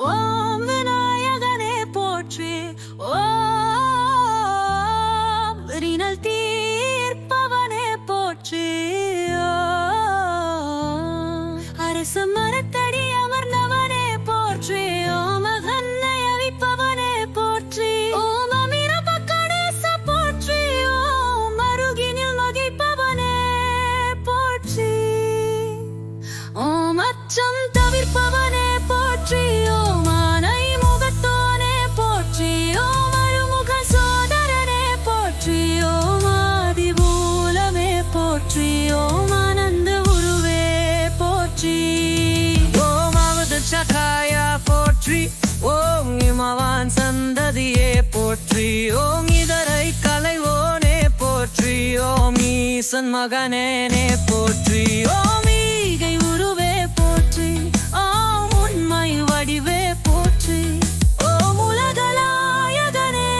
ஓம் விநாயகனே போற்றி. ஓம் விரினல் தீர்ப்பவனே போற்றி. ஓம் அரசு மரத்தடி அமர்ந்தவனே போற்றி. ஓம் அகன்னை அழிப்பவனே போற்றி. ஓம் அமீரப்ப கணேச போற்றி. ஓம் அருகினில் மகிழ்ப்பவனே போற்றி. ஓம் அச்சம் தவிர்ப்பவனே போற்றி. ஓம் ஆனை முகத்தோனே போற்றி. ஓம் அருமுக சோதரனே போற்றி. ஓம் ஆதிமூலமே போற்றி. ஓம் ஆனந்த உருவே போற்றி. ஓம் அவத சகாய போற்றி. ஓம் இமவான் சந்ததியே போற்றி. ஓம் இதரை கலைவோனே போற்றி. ஓம் ஈசன் மகனேனே போற்றி. ஓம் ஈகை உருவே போற்றி. ஓம் உண்மை வடிவே போற்றி. ஓம் உலகநாயகனே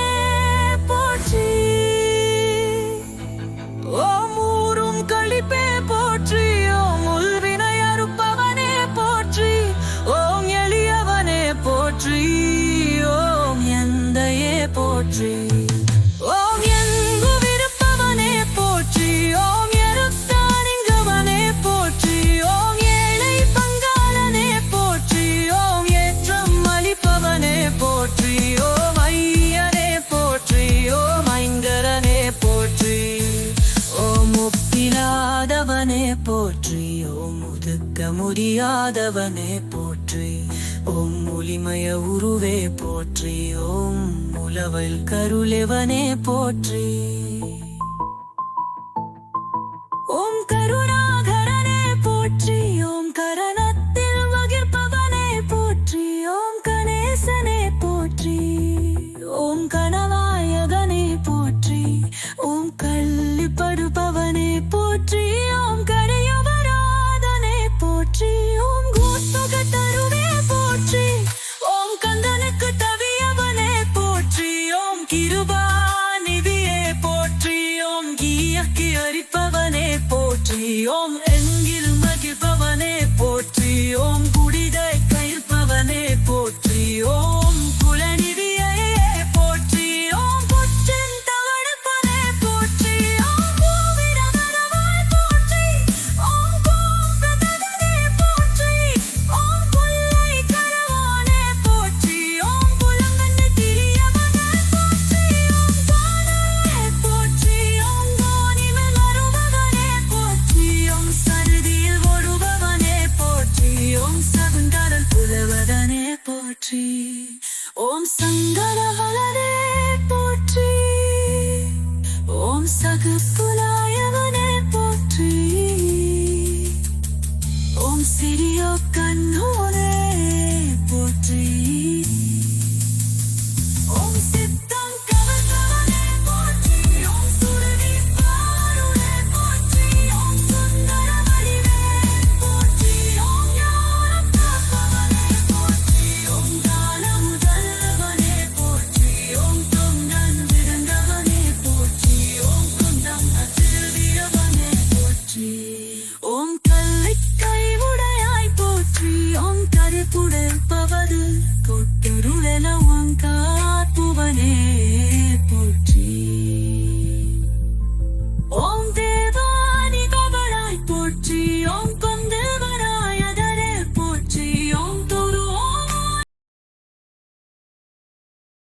போற்றி. ஓம் ஊரும் களிப்பே போற்றி. ஓம் உள்வினை அறுப்பவனே போற்றி. ஓம் எளியவனே போற்றி. ஓம் எந்தையே போற்றி. ஓம் எங்கு விருப்பவனே போற்றி. ஓம் எருத்தானிங்கவனே போற்றி. ஓம் ஏழை பங்காளனே போற்றி. ஓம் ஏற்றம் அளிப்பவனே போற்றி. ஓம் ஐயனே போற்றி. ஓம் ஐங்கரனே போற்றி. ஓம் ஒப்பிலாதவனே போற்றி. ஓம் ஒதுக்க முடியாதவனே போற்றி. ஓம் ஒளிமய உருவே போற்றி. ஓம் உலவல் கருளெவனே போற்றி. ஓம் கருணாகரனே போற்றி. ஓம் கரணத்தில் மகிழ்ப்பவனே போற்றி. ஓம் கணேசனே போற்றி. ஓம் கணநாயகனே போற்றி. ஓம் கள்ளிப்படுபவனே போற்றி. ஓம் கரையவராதனே போற்றி. ஓம் கோத்பக தருவே போற்றி. ஓம் கந்தனுக்கு தவியவனே போற்றி. ஓம் கிருபாநிதியே போற்றி. ஓம் கீயக்கி அரிப்பவனே போற்றி. ஓம் எங்கில் மகிழ்பவனே போற்றி. ஓம் குடிதை கயிர்ப்பவனே போற்றி. ஓம் குலநிதியே போற்றி. ஓம் புற்றின் தவழ்ப்பனே போற்றி. ஓம் பூவிரவரவாய் போற்றி. ஓம் கோபதனே போற்றி. ஓம் புல்லை கரவானே போற்றி. ஓம் புலங்கண்ணு திரியவனே போற்றி. ஓம் தானே போற்றி. ஓம் கோணிவில் வருபவனே போற்றி. ஓம் சருதியில் ஓடுபவனே போற்றி. ஓம் சகுந்தரல் புலவதனே போற்றி. ஓம் சங்கரவல